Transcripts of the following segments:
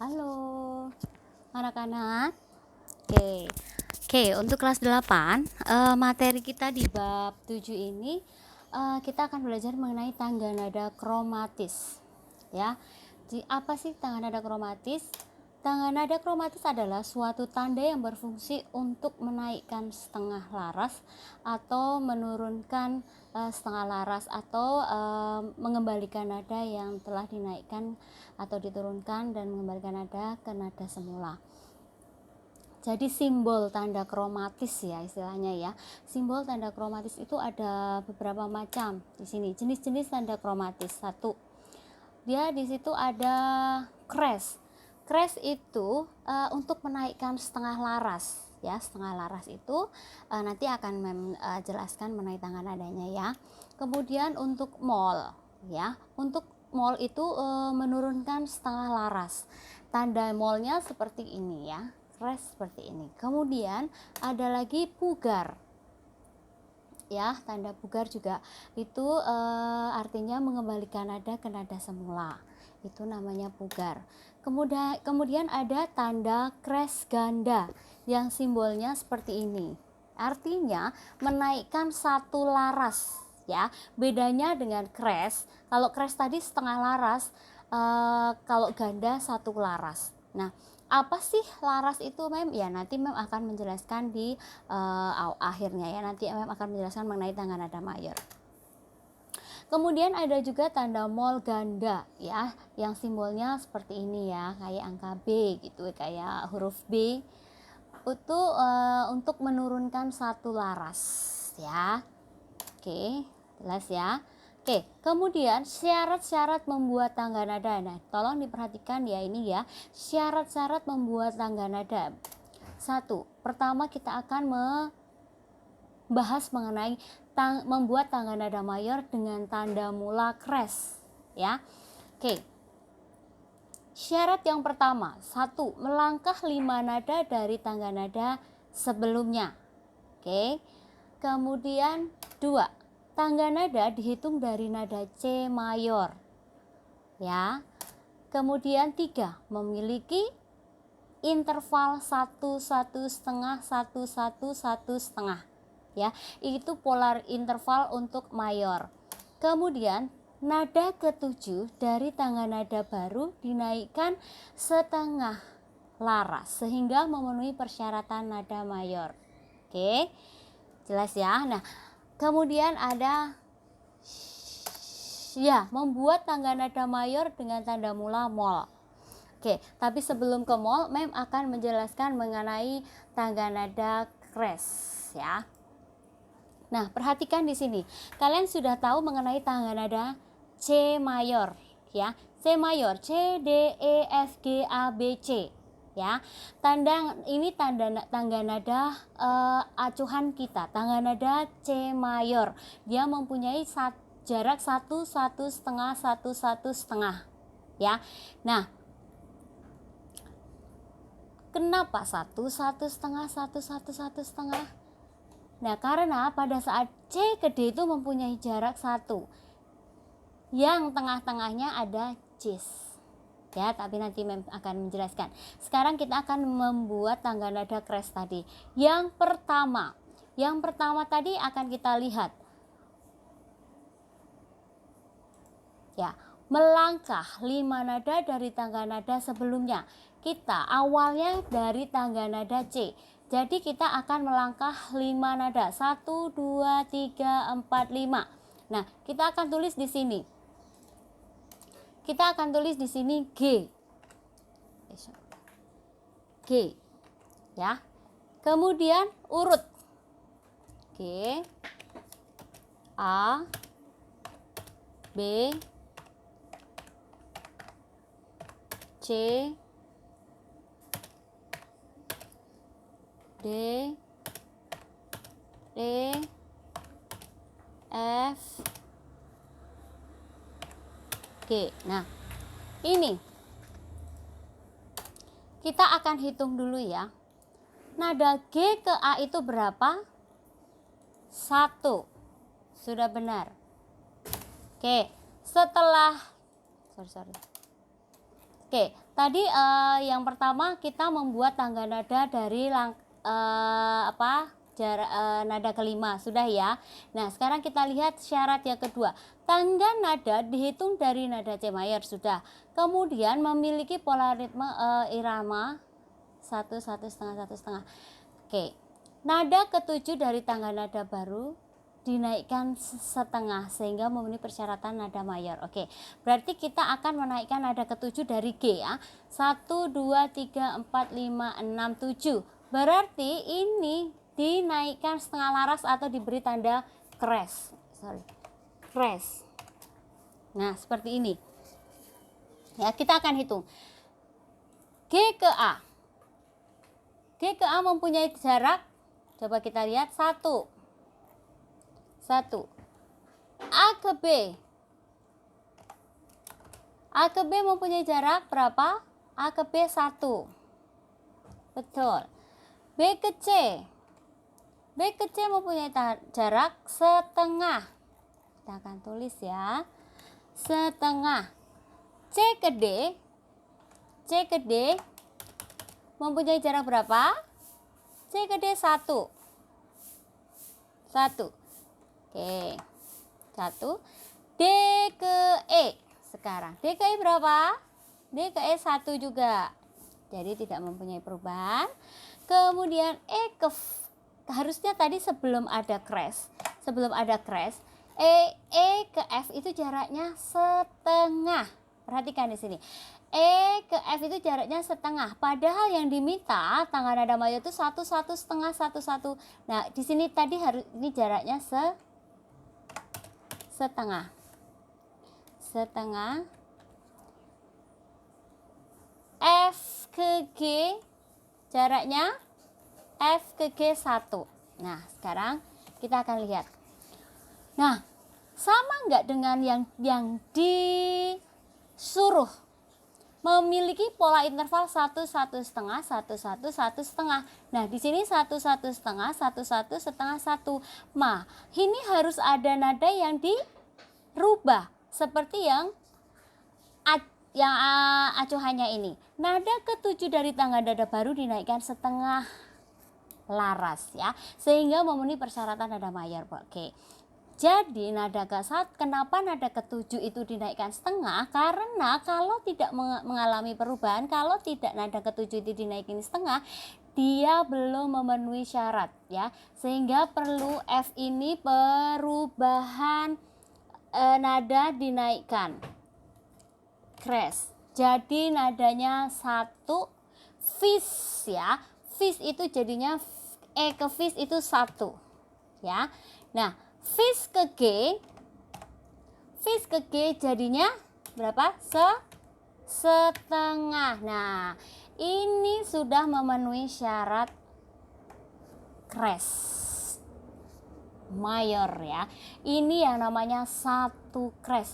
Halo anak-anak. Oke, untuk kelas 8 materi kita di bab 7 ini kita akan belajar mengenai tangga nada kromatis. Ya. Apa sih tangga nada kromatis? Tangga nada kromatis adalah suatu tanda yang berfungsi untuk menaikkan setengah laras atau menurunkan setengah laras atau mengembalikan nada yang telah dinaikkan atau diturunkan dan mengembalikan nada ke nada semula. Jadi simbol tanda kromatis ya istilahnya ya. Simbol tanda kromatis itu ada beberapa macam. Di sini jenis-jenis tanda kromatis. Satu, dia di situ ada crash. Crash itu untuk menaikkan setengah laras ya. Setengah laras itu nanti akan jelaskan mengenai tangga nadanya ya. Kemudian untuk mol ya. Untuk mol itu menurunkan setengah laras. Tanda molnya seperti ini ya. Crash seperti ini. Kemudian ada lagi pugar. Ya, tanda pugar juga itu artinya mengembalikan nada ke nada semula. Itu namanya pugar. Kemudian ada tanda crash ganda yang simbolnya seperti ini. Artinya menaikkan satu laras ya. Bedanya dengan crash, kalau crash tadi setengah laras, kalau ganda satu laras. Nah, apa sih laras itu Mem? Ya nanti Mem akan menjelaskan di akhirnya ya. Nanti Mem akan menjelaskan mengenai tangga nada mayor. Kemudian ada juga tanda mol ganda ya, yang simbolnya seperti ini ya, kayak angka B gitu, kayak huruf B. Itu untuk menurunkan satu laras ya. Oke, jelas ya. Oke, kemudian syarat-syarat membuat tangga nada. Nah, tolong diperhatikan ya ini ya, syarat-syarat membuat tangga nada. Satu, pertama kita akan membahas mengenai membuat tangga nada mayor dengan tanda mula crash ya. Oke. Syarat yang pertama, satu, melangkah 5 nada dari tangga nada sebelumnya. Oke. Kemudian 2, tangga nada dihitung dari nada C mayor ya. Kemudian 3, memiliki interval 1 1 setengah 1 1 1 setengah ya. Itu polar interval untuk mayor. Kemudian nada ke-7 dari tangga nada baru dinaikkan setengah laras sehingga memenuhi persyaratan nada mayor. Oke, jelas ya. Nah, kemudian ada ya, membuat tangga nada mayor dengan tanda mula mol. Oke, tapi sebelum ke mol, Mem akan menjelaskan mengenai tangga nada crash ya. Nah, perhatikan di sini. Kalian sudah tahu mengenai tangga nada C mayor ya. C mayor, C D E F G A B C ya. Tangga nada acuhan kita, tangga nada C mayor. Dia mempunyai jarak 1 1 setengah 1 1 setengah ya. Nah, kenapa 1 1 setengah 1 1 1 setengah? Nah, karena pada saat C ke D itu mempunyai jarak 1. Yang tengah-tengahnya ada cis. Ya, tapi nanti Mem akan menjelaskan. Sekarang kita akan membuat tangga nada crash tadi. Yang pertama tadi akan kita lihat. Ya, melangkah 5 nada dari tangga nada sebelumnya. Kita awalnya dari tangga nada C. Jadi kita akan melangkah 5 nada. 1 2 3 4 5. Nah, kita akan tulis di sini. Kita akan tulis di sini G. G. Ya. Kemudian urut. G A B C D E F G. Nah, ini kita akan hitung dulu ya. Nada G ke A itu berapa? 1. Sudah benar. Oke, setelah Oke, Tadi yang pertama kita membuat tangga nada dari nada kelima sudah ya. Nah sekarang kita lihat syarat yang kedua. Tangga nada dihitung dari nada C mayor sudah. Kemudian memiliki pola ritme irama 1 1 setengah 1 setengah. Oke. Nada ketujuh dari tangga nada baru dinaikkan setengah sehingga memenuhi persyaratan nada mayor. Oke, berarti kita akan menaikkan nada ketujuh dari G ya. 1 2 3 4 5 6 7. Berarti ini dinaikkan setengah laras atau diberi tanda crash. Crash. Nah, seperti ini. Ya, kita akan hitung. G ke A. G ke A mempunyai jarak, coba kita lihat, 1. A ke B. A ke B mempunyai jarak berapa? A ke B 1. Betul. B ke C. B ke C mempunyai jarak setengah. Kita akan tulis ya. Setengah. C ke D. C ke D mempunyai jarak berapa? C ke D 1. 1. Oke, 1. D ke E sekarang. D ke E berapa? D ke E 1 juga. Jadi tidak mempunyai perubahan. Kemudian E ke F. Harusnya tadi sebelum ada crash. E ke F itu jaraknya setengah. Perhatikan di sini. E ke F itu jaraknya setengah. Padahal yang diminta tangga nada mayor itu 1 1 setengah 1 1. Nah, di sini tadi ini jaraknya setengah. F ke G jaraknya F ke G 1. Nah, sekarang kita akan lihat. Nah, sama enggak dengan yang disuruh? Memiliki pola interval 1 1 setengah 1 1 1 setengah. Nah, di sini 1 1 setengah 1 1 setengah 1. Ini harus ada nada yang dirubah seperti yang acuhannya ini. Nada ketujuh dari tangga nada baru dinaikkan setengah laras ya, sehingga memenuhi persyaratan nada mayor. Oke. Jadi kenapa nada ketujuh itu dinaikkan setengah? Karena kalau tidak mengalami perubahan, kalau tidak nada ketujuh itu dinaikin setengah, dia belum memenuhi syarat ya. Sehingga perlu F ini perubahan nada dinaikkan. Crash. Jadi nadanya 1 fis ya. Fis itu jadinya E ke fis itu 1 ya. Nah, fis ke G jadinya berapa? Setengah. Nah, ini sudah memenuhi syarat crash mayor ya. Ini yang namanya 1 crash.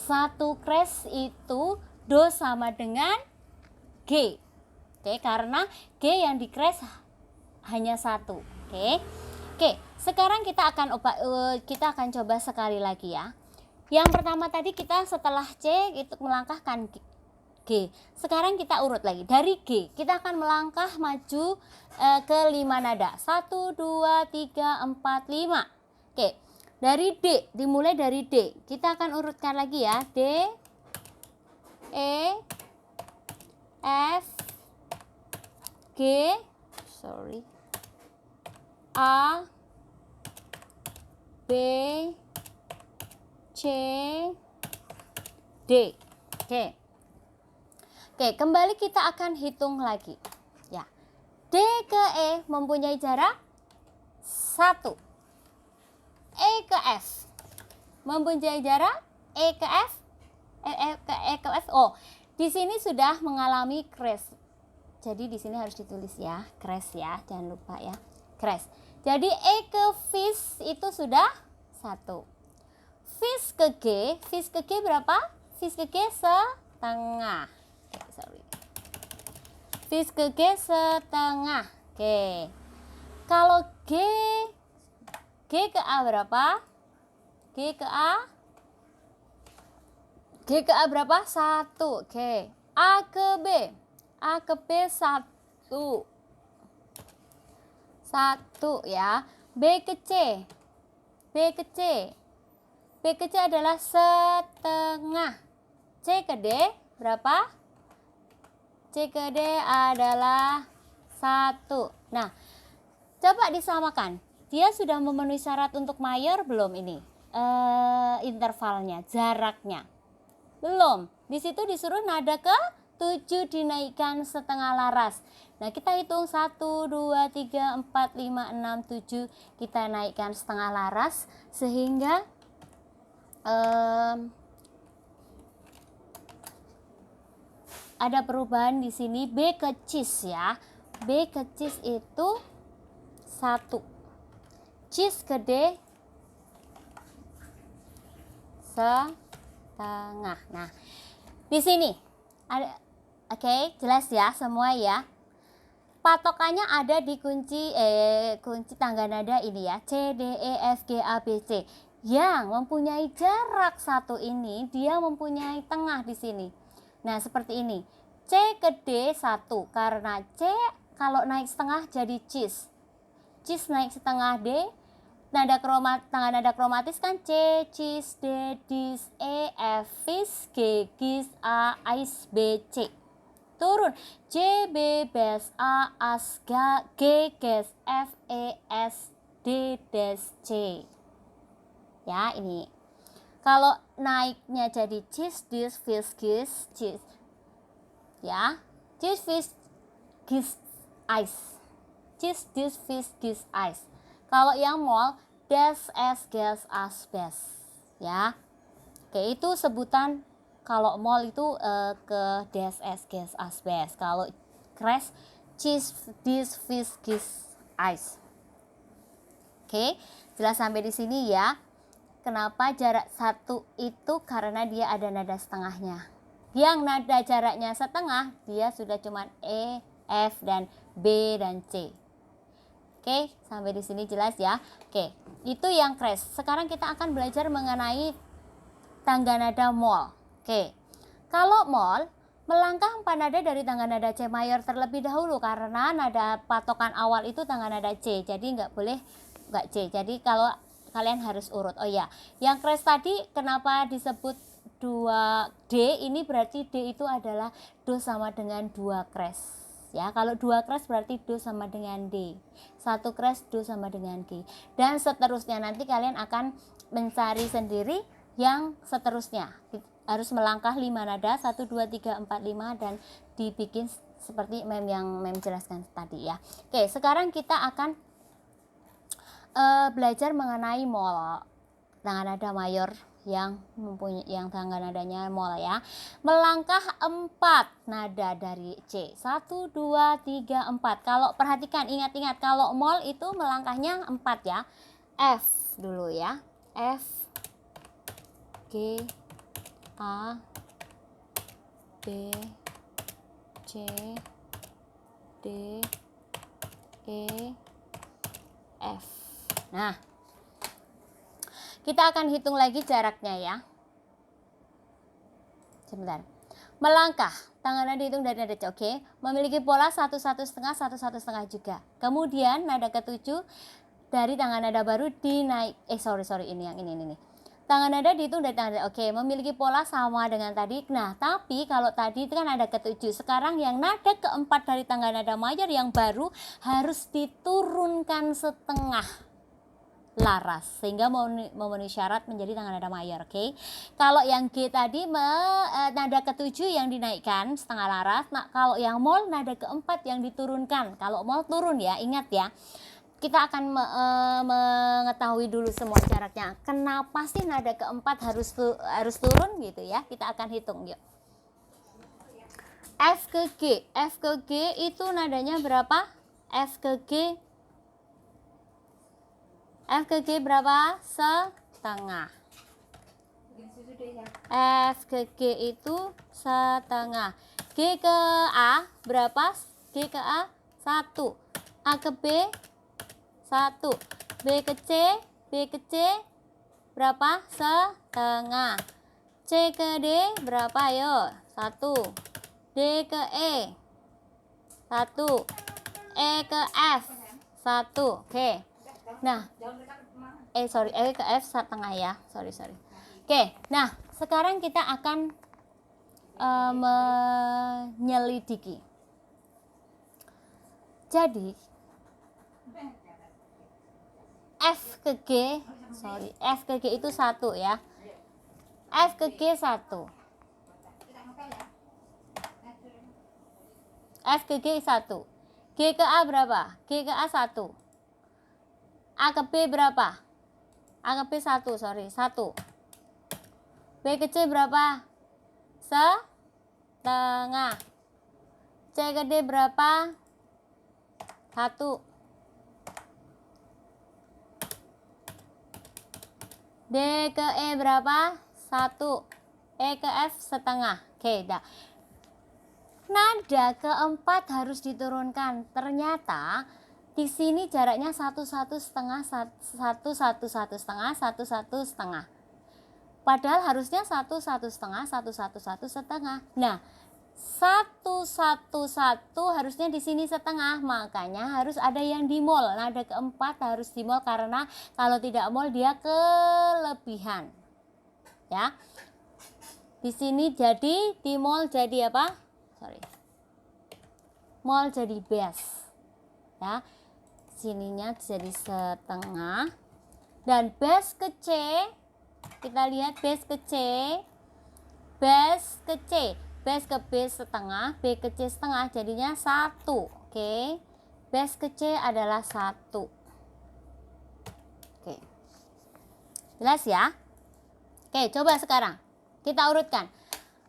1 crash itu do sama dengan G. Oke, karena G yang di crash hanya 1. Oke, sekarang kita akan coba sekali lagi ya. Yang pertama tadi kita setelah C itu melangkahkan G. Sekarang kita urut lagi. Dari G kita akan melangkah maju ke 5 nada. 1 2 3 4 5. Oke. Dari D, dimulai dari D. Kita akan urutkan lagi ya. D, E, F, G, A, B, C, D. Oke, kembali kita akan hitung lagi. Ya. D ke E mempunyai jarak 1. E ke F mempunyai jarak E ke F. Oh, di sini sudah mengalami crash. Jadi di sini harus ditulis ya, crash ya, jangan lupa ya, crash. Jadi E ke fis itu sudah 1. Fis ke G berapa? Fis ke G setengah. Fis ke G setengah. Oke. Kalau G ke A berapa? G ke A berapa? 1. Oke. A ke B. A ke B 1. 1 ya. B ke C. B ke C. B ke C adalah setengah. C ke D berapa? C ke D adalah 1. Nah, coba disamakan. Dia sudah memenuhi syarat untuk mayor belum ini? Intervalnya, jaraknya. Belum. Di situ disuruh nada ke 7 dinaikkan setengah laras. Nah, kita hitung 1, 2, 3, 4, 5, 6, 7. Kita naikkan setengah laras sehingga ada perubahan di sini. B ke cis ya. B ke cis itu 1. Cis ke D setengah. Nah, di sini ada, oke, jelas ya semua ya. Patokannya ada di kunci tangga nada ini ya, C, D, E, F, G, A, B, C. Yang mempunyai jarak 1 ini, dia mempunyai tengah di sini. Nah, seperti ini. C ke D 1, karena C kalau naik setengah jadi cis. Cis naik setengah D, tangga nada kromatis kan C, cis, D, dis, E, F, fis, G, gis, A, ais, B, C. Turun C, B, bes, A, as, G, ges, F, E, S, D, des, C. Ya, ini. Kalau naiknya jadi cis, dis, fis, gis, cis. Ya, cis, fis, gis, ais. Cis, dis, fis, gis, ais. Kalau yang mol, des, es, ges, as, bes. Ya. Oke, itu sebutan. Kalau mol itu ke des, es, ges, as, bes. Kalau crash, cis, dis, fis, gis, ais. Oke, jelas sampai di sini ya. Kenapa jarak 1 itu? Karena dia ada nada setengahnya. Yang nada jaraknya setengah, dia sudah cuma E, F, dan B, dan C. Oke, sampai di sini jelas ya. Oke, itu yang crash. Sekarang kita akan belajar mengenai tangga nada mol. Oke, kalau mol, melangkah 4 nada dari tangga nada C mayor terlebih dahulu, karena nada patokan awal itu tangga nada C, jadi nggak boleh nggak C. Jadi kalau kalian harus urut. Oh ya, yang crash tadi kenapa disebut 2D? Ini berarti D itu adalah do sama dengan 2 crash. Ya, kalau 2 crash berarti do sama dengan D. 1 crash do sama dengan G. Dan seterusnya, nanti kalian akan mencari sendiri yang seterusnya. Harus melangkah 5 nada, 1, 2, 3, 4, 5, dan dibikin seperti yang mem jelaskan tadi ya. Oke, sekarang kita akan belajar mengenai mol, tangga nada mayor yang mempunyai tangga nadanya mol ya. Melangkah 4 nada dari C. 1, 2, 3, 4. Kalau perhatikan, ingat-ingat, kalau mol itu melangkahnya 4 ya. F dulu ya. F, G, A, B, C, D, E, F. Nah, kita akan hitung lagi jaraknya ya. Sebentar. Melangkah, tangan nada dihitung dari nada C, oke. Memiliki pola 1, 1 setengah, 1, 1 setengah juga. Kemudian nada ke-7 dari tangan nada baru dinaik. Ini yang ini. Tangan nada dihitung dari tangan nada, oke. Memiliki pola sama dengan tadi. Nah, tapi kalau tadi itu kan nada ke-7. Sekarang yang nada ke-4 dari tangga nada mayor yang baru harus diturunkan setengah laras sehingga memenuhi syarat menjadi tangga nada mayor. Oke. Kalau yang G tadi nada ke-7 yang dinaikkan setengah laras. Nah, kalau yang mol nada ke-4 yang diturunkan. Kalau mol turun ya, ingat ya. Kita akan mengetahui dulu semua jaraknya. Kenapa sih nada ke-4 harus turun gitu ya? Kita akan hitung yuk. F ke G. F ke G itu nadanya berapa? F ke G berapa? Setengah. F ke G itu setengah. G ke A berapa? G ke A 1. A ke B 1. B ke C berapa? Setengah. C ke D berapa? Ayo, 1. D ke E 1, E ke F 1. Oke. Nah, E ke F setengah ya. Sorry. Oke. Nah, sekarang kita akan menyelidiki. Jadi F ke G itu 1 ya. F ke G 1. F ke G 1. G ke A berapa? G ke A 1. A ke B berapa? A ke B 1, 1. B ke C berapa? Setengah. C ke D berapa? 1. D ke E berapa? 1. E ke F setengah. Oke, dah. Nada keempat harus diturunkan. Ternyata di sini jaraknya 1 1 setengah, 1 1 1 setengah, 1 1 setengah. Padahal harusnya 1 1 setengah, 1 1 1 setengah. Nah, 1 1 1 harusnya di sini setengah, makanya harus ada yang dimol. Nada keempat harus dimol karena kalau tidak mol dia kelebihan. Ya. Di sini jadi dimol jadi apa? Mol jadi base. Ya. Sininya jadi setengah. Dan base ke C, kita lihat base ke C. Base ke C. Base ke B setengah, B ke C setengah, jadinya 1. Oke. Base ke C adalah 1. Oke. Jelas ya? Oke, coba sekarang kita urutkan.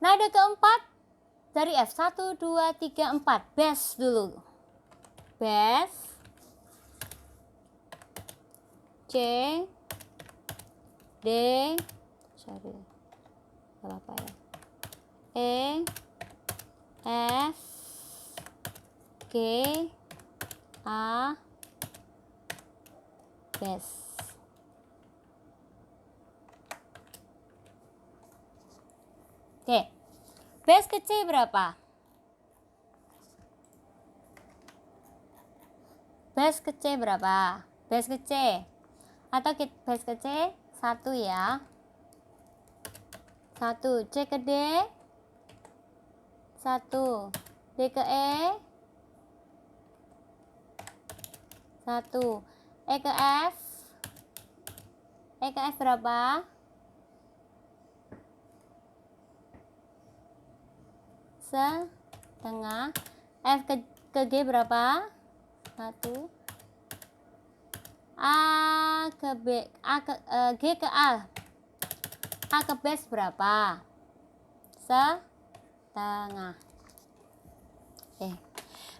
Nada keempat dari F 1 2 3 4. Base dulu. Base C D apa ya? E F G A base. Oke. Base ke C berapa? Base ke C berapa? Base ke C atau base ke C 1 ya. 1. C ke D 1. D ke E 1. E ke F. E ke F berapa? Setengah. F ke G berapa? 1. A ke B, G ke A. A ke base berapa? Setengah. Oke.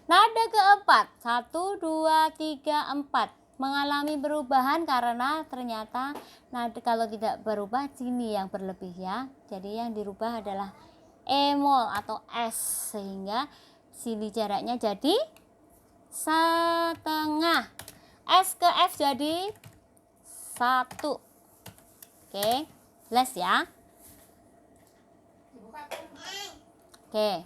Nada keempat 1 2 3 4 mengalami perubahan karena ternyata nada kalau tidak berubah sini yang berlebih ya. Jadi yang dirubah adalah E-mol atau S sehingga sini jaraknya jadi setengah. S ke F jadi 1. Oke, jelas ya. Oke.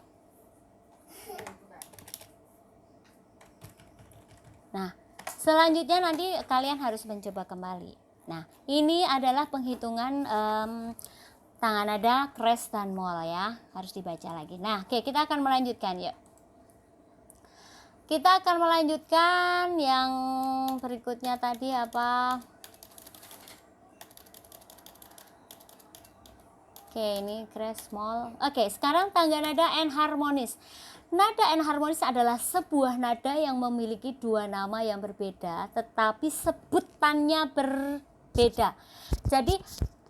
Nah, selanjutnya nanti kalian harus mencoba kembali. Nah, ini adalah penghitungan tangan nada, crash dan mol ya. Harus dibaca lagi. Nah, oke, kita akan melanjutkan yuk. Kita akan melanjutkan yang berikutnya tadi apa? Oke, ini crash mol. Oke, sekarang tangga nada enharmonis. Nada enharmonis adalah sebuah nada yang memiliki dua nama yang berbeda, tetapi sebutannya berbeda. Jadi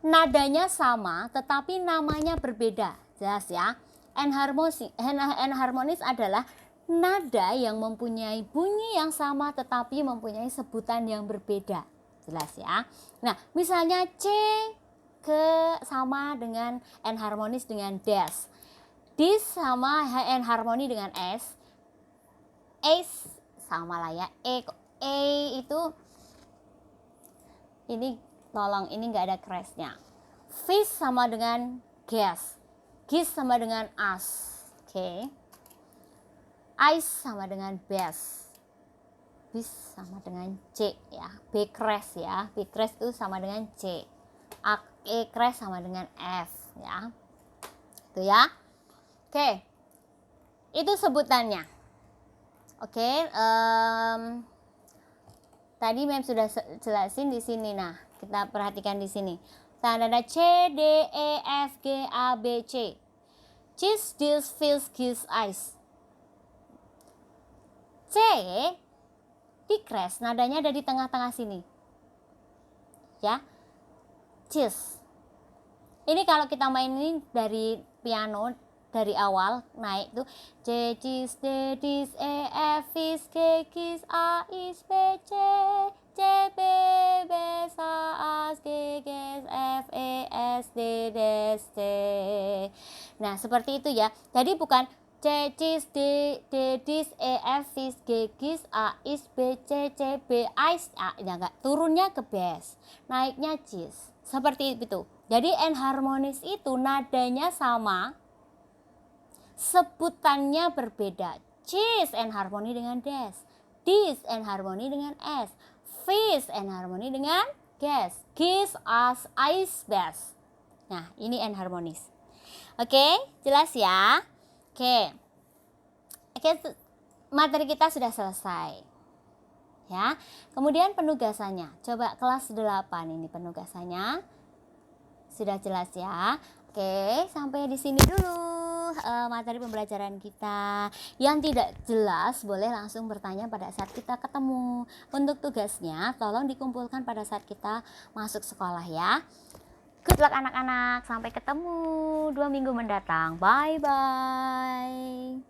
nadanya sama, tetapi namanya berbeda. Jelas ya? Enharmonis adalah nada yang mempunyai bunyi yang sama, tetapi mempunyai sebutan yang berbeda. Jelas ya? Nah, misalnya C sama dengan enharmonis dengan dash. Dis sama enharmoni dengan S. Ace sama lah ya. E itu ini tolong ini nggak ada crashnya. Fish sama dengan gas. Gis sama dengan as. Oke. Ice sama dengan best. Bis sama dengan C ya. B crash ya. B crash itu sama dengan C. E crash sama dengan F ya. Itu ya. Oke. Itu sebutannya. Oke, tadi Mem sudah jelasin di sini. Nah, kita perhatikan di sini. Tanda C, D, E, F, G, A, B, C. Cheese, deals, feels, gives, ice. C di crash, nadanya ada di tengah-tengah sini. Ya. Cheese. Ini kalau kita mainin dari piano dari awal naik tuh C, Cis, D, Dis, E, F, Is, G, Gis, A, Is, B, C, C, B, B, Sa, As, G, G, F, E, S, D, D, C. Nah seperti itu ya. Jadi bukan C, Cis, D, D, Dis, E, F, Is, G, Gis, A, Is, B, C, C, B, Is. Ya enggak, turunnya ke Bes, naiknya Cis. Seperti itu. Jadi enharmonis itu nadanya sama, sebutannya berbeda. Cis enharmoni dengan Des, Dis enharmoni dengan S, Fis enharmoni dengan Ges, Gis, As, Ais, Bes. Nah ini enharmonis. Oke, jelas ya. Oke, materi kita sudah selesai. Ya, kemudian penugasannya. Coba kelas 8 ini penugasannya. Sudah jelas ya. Oke, sampai di sini dulu materi pembelajaran kita. Yang tidak jelas boleh langsung bertanya pada saat kita ketemu. Untuk tugasnya tolong dikumpulkan pada saat kita masuk sekolah ya. Good luck anak-anak. Sampai ketemu 2 minggu mendatang. Bye bye.